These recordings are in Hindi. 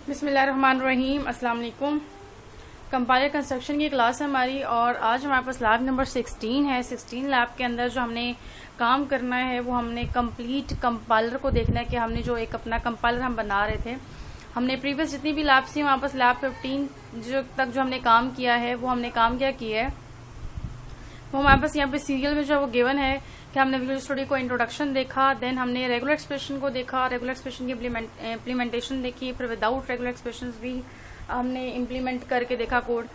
बिस्मिल्लाहिर्रहमानिर्रहीम। अस्सलाम वालेकुम। कंपाइलर कंस्ट्रक्शन की क्लास है हमारी और आज हमारे पास लैब नंबर 16 है। 16 लैब के अंदर जो हमने काम करना है वो हमने कंप्लीट कंपाइलर को देखना है कि हमने जो एक अपना कंपाइलर हम बना रहे थे, हमने प्रीवियस जितनी भी लैब्स थी वहाँ पर लैब 15 जो हमने काम किया है वो हमने काम क्या किया है वो हमारे पास यहाँ पे सीरियल में जो वो गिवन है कि हमने विजुअल स्टूडियो को इंट्रोडक्शन देखा, देन हमने रेगुलर एक्सप्रेशन को देखा, रेगुलर एक्सप्रेशन की इम्प्लीमेंटेशन देखी, फिर विदाउट रेगुलर एक्सप्रेशन भी हमने इम्प्लीमेंट करके देखा कोड।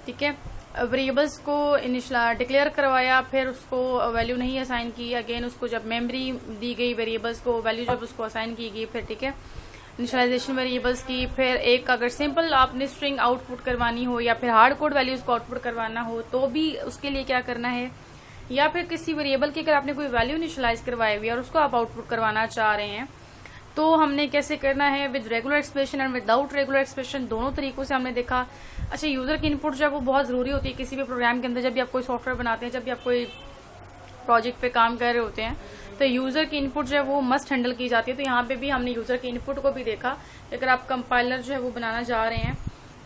ठीक है, वेरिएबल्स को डिक्लेयर करवाया, फिर उसको वैल्यू नहीं असाइन की, अगेन उसको जब मेमोरी दी गई वेरिएबल्स को वैल्यू जब उसको असाइन की गई, फिर ठीक है इनिशियलाइजेशन वेरिएबल्स की, फिर एक अगर सिंपल आपने स्ट्रिंग आउटपुट करवानी हो या फिर हार्ड कोड वैल्यूज को आउटपुट करवाना हो तो भी उसके लिए क्या करना है, या फिर किसी वेरिएबल की अगर आपने कोई वैल्यू इनिशियलाइज करवाई हुई है और उसको आप आउटपुट करवाना चाह रहे हैं तो हमने कैसे करना है with regular expression and without regular expression, दोनों तरीकों से हमने देखा। अच्छा, यूजर की इनपुट जो है वो बहुत जरूरी होती है किसी भी प्रोग्राम के अंदर। जब भी आप कोई सॉफ्टवेयर बनाते हैं, जब भी आप कोई प्रोजेक्ट पे काम कर रहे होते हैं तो यूजर की इनपुट जो है वो मस्ट हैंडल की जाती है। तो यहाँ पे भी हमने यूजर की इनपुट को भी देखा। अगर आप कंपाइलर जो है वो बनाना चाह रहे हैं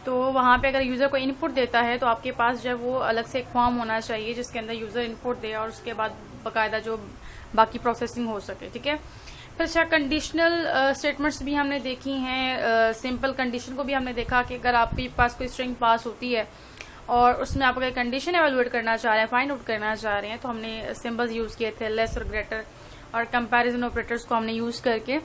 तो वहां पे अगर यूजर को इनपुट देता है तो आपके पास जो है वो अलग से एक फॉर्म होना चाहिए जिसके अंदर यूजर इनपुट दे और उसके बाद बाकायदा जो बाकी प्रोसेसिंग हो सके। ठीक है, फिर अच्छा कंडीशनल स्टेटमेंट्स भी हमने देखी हैं। सिंपल कंडीशन को भी हमने देखा कि अगर आपके पास कोई स्ट्रिंग पास होती है और उसमें आप अगर कंडीशन एवेलुएट करना चाह रहे हैं, फाइंड आउट करना चाह रहे हैं, तो हमने सिंबल्स यूज किए थे, लेस और ग्रेटर और कंपैरिजन ऑपरेटर्स को हमने यूज करके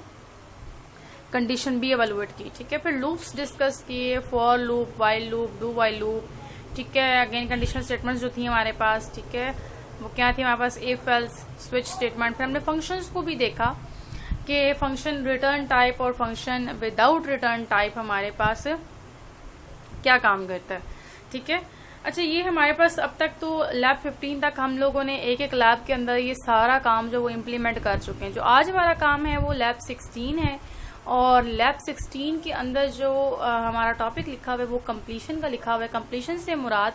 कंडीशन भी एवेलुएट की। ठीक है, फिर लूप्स डिस्कस किए, for loop, while loop, do while loop. ठीक है, अगेन कंडीशनल स्टेटमेंट्स जो थी हमारे पास, ठीक है वो क्या थी हमारे पास, इफ एल्स, स्विच स्टेटमेंट। फिर हमने फंक्शंस को भी देखा कि फंक्शन रिटर्न टाइप और फंक्शन विदाउट रिटर्न टाइप हमारे पास क्या काम करता है। ठीक है, अच्छा ये हमारे पास अब तक तो लैब 15 तक हम लोगों ने एक एक लैब के अंदर ये सारा काम जो वो इम्प्लीमेंट कर चुके हैं। जो आज हमारा काम है वो लैब 16 है और लैब 16 के अंदर जो हमारा टॉपिक लिखा हुआ है वो कंप्लीशन का लिखा हुआ है। कंप्लीशन से मुराद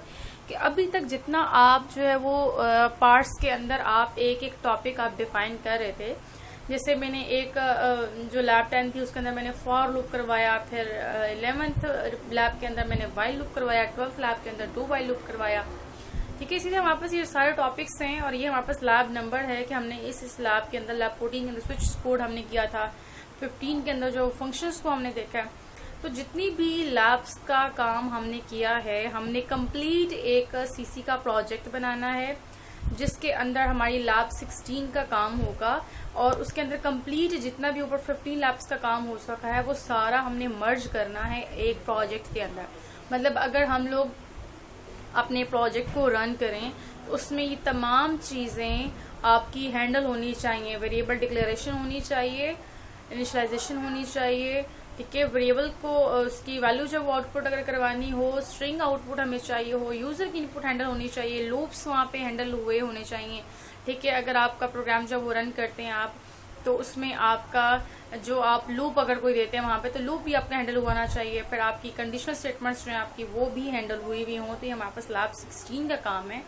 कि अभी तक जितना आप जो है वो पार्ट्स के अंदर आप एक एक टॉपिक आप डिफाइन कर रहे थे। जैसे मैंने एक जो लैब 10 थी उसके अंदर मैंने फॉर लूप करवाया, फिर 11th लैब के अंदर मैंने व्हाइल लूप करवाया, 12th लैब के अंदर डू व्हाइल लूप करवाया। ठीक है, इसीलिए हमारे पास ये सारे टॉपिक्स हैं और ये हमारे पास लैब नंबर है कि हमने इस लैब के अंदर लैब 14 के अंदर स्विच कोड हमने किया था, 15 के अंदर जो फंक्शंस को हमने देखा। तो जितनी भी लैब्स का काम हमने किया है, हमने कंप्लीट एक सीसी का प्रोजेक्ट बनाना है जिसके अंदर हमारी लैब 16 का काम होगा और उसके अंदर कंप्लीट जितना भी ऊपर 15 लैब्स का काम हो सका है वो सारा हमने मर्ज करना है एक प्रोजेक्ट के अंदर। मतलब अगर हम लोग अपने प्रोजेक्ट को रन करें तो उसमें ये तमाम चीजें आपकी हैंडल होनी चाहिए। वेरिएबल डिक्लेरेशन होनी चाहिए, इनिशियलाइजेशन होनी चाहिए। ठीक है, वेरिएबल को उसकी वैल्यू जब आउटपुट अगर करवानी हो, स्ट्रिंग आउटपुट हमें चाहिए हो, यूजर की इनपुट हैंडल होनी चाहिए, लूप्स वहां पे हैंडल हुए होने चाहिए। ठीक है, अगर आपका प्रोग्राम जब वो रन करते हैं आप तो उसमें आपका जो आप लूप अगर कोई देते हैं वहां पे तो लूप भी आपका हैंडल होना चाहिए। फिर आपकी कंडीशनल स्टेटमेंट्स जो है आपकी वो भी हैंडल हुई भी हो। तो ये हमारे पास लैब 16 का काम है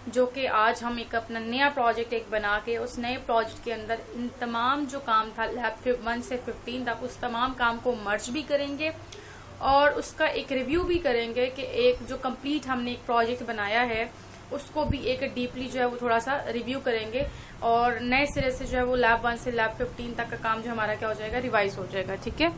जो कि आज हम एक अपना नया प्रोजेक्ट एक बना के उस नए प्रोजेक्ट के अंदर इन तमाम जो काम था लैब 1 से 15 तक उस तमाम काम को मर्ज भी करेंगे और उसका एक रिव्यू भी करेंगे कि एक जो कंप्लीट हमने एक प्रोजेक्ट बनाया है उसको भी एक डीपली जो है वो थोड़ा सा रिव्यू करेंगे और नए सिरे से जो है वो लैब 1 से लैब 15 तक का काम जो हमारा क्या हो जाएगा, रिवाइज हो जाएगा। ठीक है,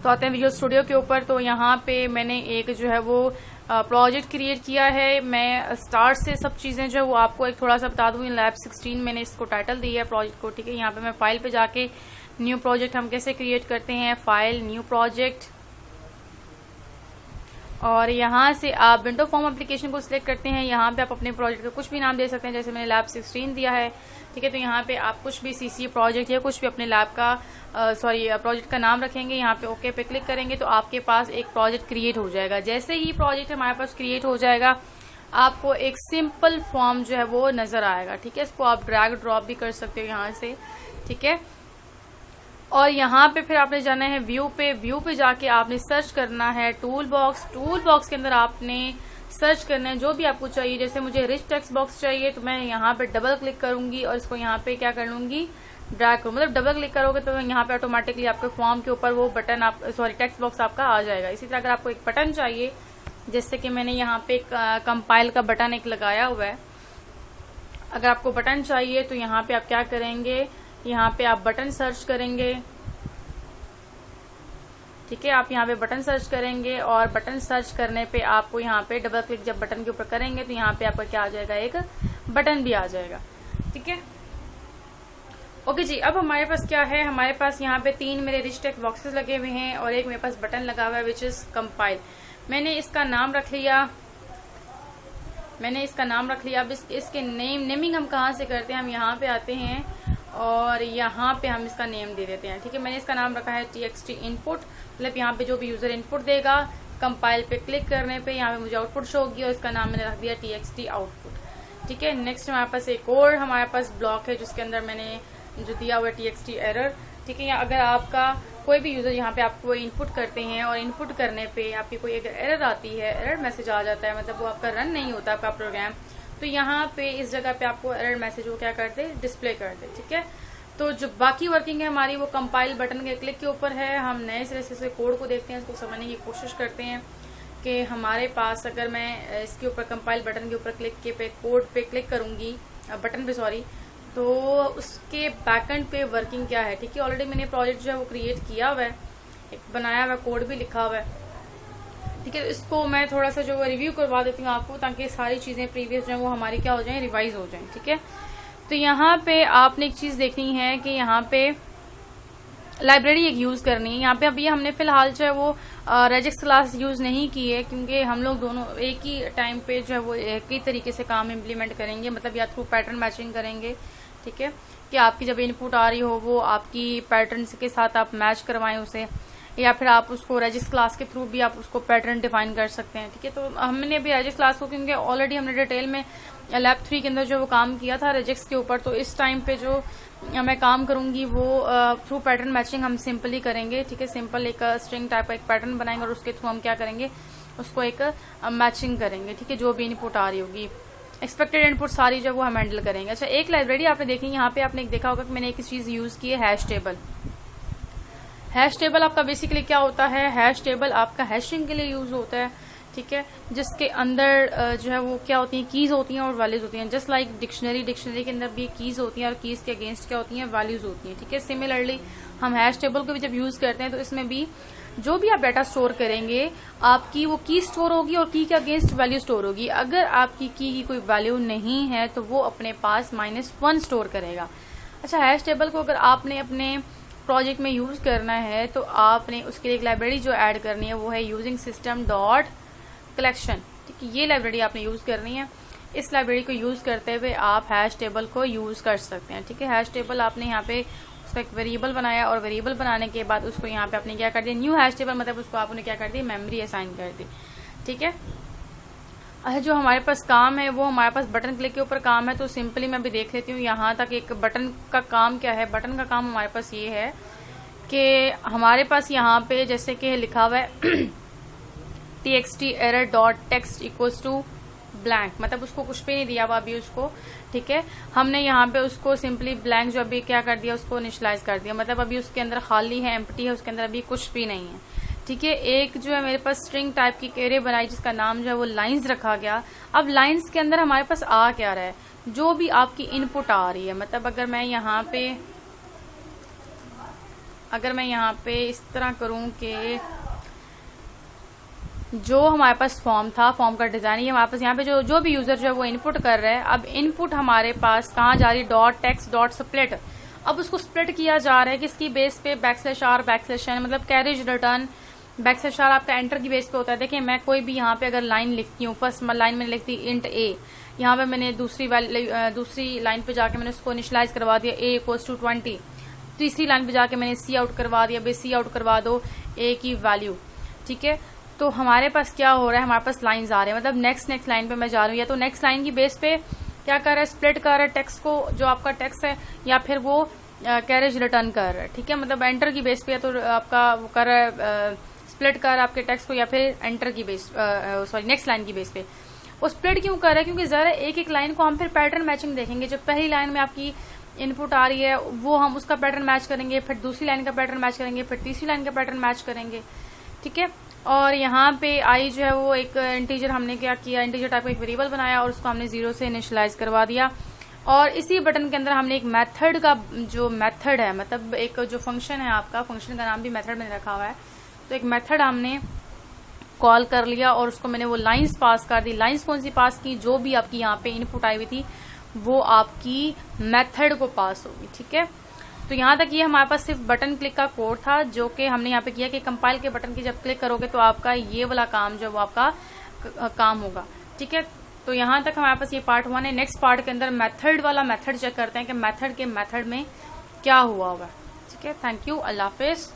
तो आते हैं विजुअल स्टूडियो के ऊपर। तो यहाँ पे मैंने एक जो है वो प्रोजेक्ट क्रिएट किया है। मैं स्टार्ट से सब चीजें जो है वो आपको एक थोड़ा सा बता दूं। लैब 16 मैंने इसको टाइटल दिया है प्रोजेक्ट को। ठीक है, यहाँ पे मैं फाइल पे जाके न्यू प्रोजेक्ट हम कैसे क्रिएट करते हैं, फाइल, न्यू प्रोजेक्ट, और यहाँ से आप विंडो फॉर्म एप्लीकेशन को सिलेक्ट करते हैं। यहाँ पे आप अपने प्रोजेक्ट का कुछ भी नाम दे सकते हैं, जैसे मैंने लैब 16 दिया है। ठीक है, तो यहाँ पे आप कुछ भी सीसी प्रोजेक्ट या कुछ भी अपने लैब का प्रोजेक्ट का नाम रखेंगे। यहाँ पे ओके पे क्लिक करेंगे तो आपके पास एक प्रोजेक्ट क्रिएट हो जाएगा। जैसे ही प्रोजेक्ट हमारे पास क्रिएट हो जाएगा आपको एक सिंपल फॉर्म जो है वो नजर आएगा। ठीक है, इसको आप ड्रैग ड्रॉप भी कर सकते हो यहाँ से। ठीक है, और यहाँ पे फिर आपने जाना है व्यू पे जाके आपने सर्च करना है टूल बॉक्स के अंदर आपने सर्च करना है जो भी आपको चाहिए। जैसे मुझे रिच टेक्स्ट बॉक्स चाहिए तो मैं यहाँ पे डबल क्लिक करूंगी और इसको यहाँ पे क्या कर लूंगी, ड्रैग करूँ, मतलब डबल क्लिक करोगे तो यहाँ पे ऑटोमेटिकली आपके फॉर्म के ऊपर वो बटन आप टेक्स्ट बॉक्स आपका आ जाएगा। इसी तरह अगर आपको एक बटन चाहिए, जैसे कि मैंने यहाँ पे कंपाइल का बटन एक लगाया हुआ है, अगर आपको बटन चाहिए तो यहाँ पे आप क्या करेंगे, यहाँ पे आप बटन सर्च करेंगे। ठीक है, आप यहाँ पे बटन सर्च करेंगे और बटन सर्च करने पे आपको यहाँ पे डबल क्लिक जब बटन के ऊपर करेंगे तो यहाँ पे आपका क्या आ जाएगा, एक बटन भी आ जाएगा। ठीक है, ओके जी। अब हमारे पास क्या है, हमारे पास यहाँ पे 3 मेरे रिच टेक्स्ट बॉक्सेस लगे हुए हैं और एक मेरे पास बटन लगा हुआ है विच इज कंपाइल। मैंने इसका नाम रख लिया, अब इसके नेमिंग हम कहाँ से करते हैं, हम यहाँ पे आते हैं और यहाँ पे हम इसका नेम दे देते हैं। ठीक है, मैंने इसका नाम रखा है txt इनपुट, मतलब यहाँ पे जो भी यूजर इनपुट देगा कंपाइल पे क्लिक करने पे यहाँ पे मुझे आउटपुट शो होगी और इसका नाम मैंने रख दिया txt आउटपुट। ठीक है, नेक्स्ट हमारे पास एक और हमारे पास ब्लॉक है जिसके अंदर मैंने जो दिया हुआ है txt एरर। ठीक है, अगर आपका कोई भी यूजर यहाँ पे आपको इनपुट करते हैं और इनपुट करने पे आपकी कोई अगर एरर आती है, एरर मैसेज आ जाता है, मतलब वो आपका रन नहीं होता आपका प्रोग्राम, तो यहाँ पे इस जगह पे आपको एरर मैसेज वो क्या करते, डिस्प्ले कर दे। ठीक है, तो जो बाकी वर्किंग है हमारी वो कंपाइल बटन के क्लिक के ऊपर है। हम नए सिरे से कोड को देखते हैं, इसको समझने की कोशिश करते हैं कि हमारे पास अगर मैं इसके ऊपर कंपाइल बटन के ऊपर कोड पे क्लिक करूंगी, बटन पे सॉरी, तो उसके बैकएंड पे वर्किंग क्या है। ठीक है, ऑलरेडी मैंने प्रोजेक्ट जो है वो क्रिएट किया हुआ है, एक बनाया हुआ कोड भी लिखा हुआ है। ठीक है, इसको मैं थोड़ा सा जो रिव्यू करवा देती हूँ आपको, ताकि सारी चीजें प्रीवियस जो है वो हमारी क्या हो जाए, रिवाइज हो जाए। ठीक है, तो यहाँ पे आपने एक चीज देखनी है कि यहाँ पे लाइब्रेरी एक यूज करनी है। यहाँ पे अभी हमने फिलहाल जो है वो रेजिक्स क्लास यूज नहीं की है, क्योंकि हम लोग दोनों एक ही टाइम पे जो है वो एक ही तरीके से काम इम्प्लीमेंट करेंगे, मतलब या थ्रू पैटर्न मैचिंग करेंगे। ठीक है, कि आपकी जब इनपुट आ रही हो वो आपकी पैटर्न के साथ आप मैच करवाएं उसे, या फिर आप उसको रेजिक्स क्लास के थ्रू भी आप उसको पैटर्न डिफाइन कर सकते हैं। ठीक है, तो हमने अभी रेजिक्स क्लास को, क्योंकि ऑलरेडी हमने डिटेल में लैब 3 के अंदर जो वो काम किया था रेजिक्स के ऊपर, तो इस टाइम पे जो मैं काम करूंगी वो थ्रू पैटर्न मैचिंग हम सिंपली करेंगे। ठीक है, सिंपल एक स्ट्रिंग टाइप का एक पैटर्न बनाएंगे और उसके थ्रू हम क्या करेंगे, उसको एक मैचिंग करेंगे। ठीक है, जो भी इनपुट आ रही होगी, एक्सपेक्टेड इनपुट सारी जो वो हम हैंडल करेंगे। अच्छा, एक लाइब्रेरी आपने देखी, यहाँ पे आपने देखा होगा कि मैंने एक चीज यूज की है, हैश टेबल। हैश टेबल आपका बेसिकली क्या होता है, हैश टेबल आपका हैशिंग के लिए यूज होता है। ठीक है, जिसके अंदर जो है वो क्या होती हैं, कीज होती हैं और वैल्यूज होती हैं। जस्ट लाइक डिक्शनरी के अंदर भी कीज होती हैं और कीज के अगेंस्ट क्या होती हैं, वैल्यूज होती हैं। ठीक है, सिमिलरली हम हैश टेबल को भी जब यूज करते हैं तो इसमें भी जो भी आप डाटा स्टोर करेंगे आपकी वो की स्टोर होगी और की के अगेंस्ट वैल्यू स्टोर होगी। अगर आपकी की कोई वैल्यू नहीं है तो वो अपने पास -1 स्टोर करेगा। अच्छा, हैश टेबल को अगर आपने अपने प्रोजेक्ट में यूज करना है तो आपने उसके लिए एक लाइब्रेरी जो ऐड करनी है वो है यूजिंग सिस्टम डॉट कलेक्शन। ठीक है, ये लाइब्रेरी आपने यूज करनी है। इस लाइब्रेरी को यूज करते हुए आप हैश टेबल को यूज कर सकते हैं। ठीक है, हैश टेबल आपने यहाँ पे उसका एक वेरिएबल बनाया और वेरिएबल बनाने के बाद उसको यहाँ पे आपने क्या कर दिया, न्यू हैश टेबल, मतलब उसको आपने क्या कर दी, मेमोरी असाइन कर दी। ठीक है, अच्छा, जो हमारे पास काम है वो हमारे पास बटन क्लिक के ऊपर काम है, तो सिंपली मैं भी देख लेती हूँ यहाँ तक एक बटन का काम क्या है। बटन का काम हमारे पास ये है कि हमारे पास यहाँ पे जैसे कि लिखा हुआ है txt error dot text equals to blank, मतलब उसको कुछ भी नहीं दिया हुआ अभी उसको। ठीक है, हमने यहाँ पे उसको सिंपली ब्लैंक जो अभी क्या कर दिया, उसको इनिशियलाइज कर दिया, मतलब अभी उसके अंदर खाली है, एम्प्टी है, उसके अंदर अभी कुछ भी नहीं है। ठीक है, एक जो है मेरे पास स्ट्रिंग टाइप की एरे बनाई जिसका नाम जो है वो लाइंस रखा गया। अब लाइंस के अंदर हमारे पास आ क्या रहा है, जो भी आपकी इनपुट आ रही है, मतलब अगर मैं यहाँ पे इस तरह करूं कि जो हमारे पास फॉर्म था, फॉर्म का डिजाइन, ये हमारे पास यहाँ पे जो भी यूजर जो है वो इनपुट कर रहा है। अब इनपुट हमारे पास कहाँ जा रही है, डॉट टेक्स्ट डॉट स्प्लिट। अब उसको स्प्लिट किया जा रहा है किसकी बेस पे, /r/n, मतलब कैरेज रिटर्न। /r आपका एंटर की बेस पे होता है। देखिए, मैं कोई भी यहाँ पे अगर लाइन लिखती हूँ, फर्स्ट लाइन में लिखती इंट a, यहाँ पे मैंने दूसरी लाइन पे जाके मैंने उसको इनिशियलाइज करवा दिया a = 20। तीसरी लाइन पे जाके मैंने सी आउट करवा दिया, सी आउट करवा दो a की वैल्यू। ठीक है, तो हमारे पास क्या हो रहा है, हमारे पास लाइंस आ रहे हैं, मतलब नेक्स्ट लाइन पे मैं जा रही हूँ, या तो नेक्स्ट लाइन की बेस पे क्या कर रहा है, स्प्लिट कर रहा है टेक्स्ट को, जो आपका टेक्स्ट है, या फिर वो कैरेज रिटर्न कर रहा है। ठीक है, मतलब एंटर की बेस पे या तो आपका वो कर रहा है स्प्लिट कर आपके टेक्स्ट को, या फिर एंटर की बेस नेक्स्ट लाइन की बेस पे। वो स्प्लिट क्यों कर रहा है, क्योंकि जरा एक लाइन को हम फिर पैटर्न मैचिंग देखेंगे। जब पहली लाइन में आपकी इनपुट आ रही है वो हम उसका पैटर्न मैच करेंगे, फिर दूसरी लाइन का पैटर्न मैच करेंगे, फिर तीसरी लाइन का पैटर्न मैच करेंगे। ठीक है, और यहाँ पे आई जो है वो एक इंटीजर, हमने क्या किया, इंटीजर टाइप का एक वेरिएबल बनाया और उसको हमने 0 से इनिशियलाइज करवा दिया। और इसी बटन के अंदर हमने एक मेथड का जो मेथड है, मतलब एक जो फंक्शन है आपका, फंक्शन का नाम भी मेथड में रखा हुआ है, तो एक मेथड हमने कॉल कर लिया और उसको मैंने वो लाइंस पास कर दी। लाइंस कौन सी पास की, जो भी आपकी यहाँ पे इनपुट आई हुई थी वो आपकी मेथड को पास होगी। ठीक है, तो यहाँ तक ये हमारे पास सिर्फ बटन क्लिक का कोड था जो कि हमने यहाँ पे किया कि कंपाइल के बटन की जब क्लिक करोगे तो आपका ये वाला काम जो वो आपका काम होगा। ठीक है, तो यहाँ तक हमारे पास ये पार्ट 1 है। नेक्स्ट पार्ट के अंदर मेथड वाला मेथड चेक करते हैं कि मेथड के मेथड में क्या हुआ होगा। ठीक है, थैंक यू, अल्लाह हाफिज।